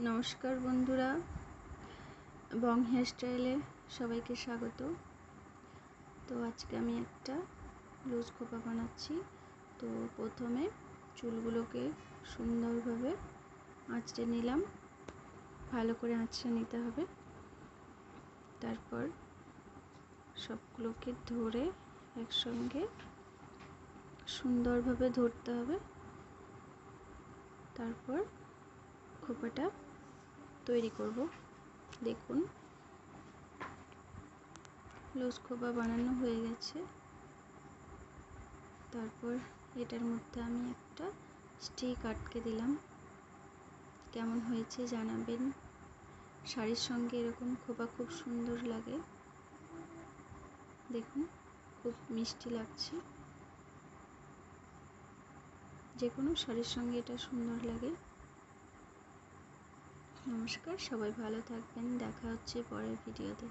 নমস্কার বন্ধুরা, বং হেয়ার স্টাইলে সবাইকে স্বাগত। তো আজকে আমি একটা লুজ খোপা বানাচ্ছি। তো প্রথমে চুলগুলোকে সুন্দরভাবে আঁচড়ে নিলাম, ভালো করে আঁচড়ে নিতে হবে। তারপর সবগুলোকে ধরে একসঙ্গে সুন্দরভাবে ধরতে হবে। তারপর খোপাটা তৈরি করব। দেখুন, লুজ খোপা বানানো হয়ে গেছে। তারপর এটার মধ্যে আমি একটা স্টিক আটকে দিলাম। কেমন হয়েছে জানাবেন। শাড়ির সঙ্গে এরকম খোপা খুব সুন্দর লাগে। দেখুন, খুব মিষ্টি লাগছে। যে কোনো শাড়ির সঙ্গে এটা সুন্দর লাগে। নমস্কার, সবাই ভালো থাকবেন। দেখা হচ্ছে পরের ভিডিওতে।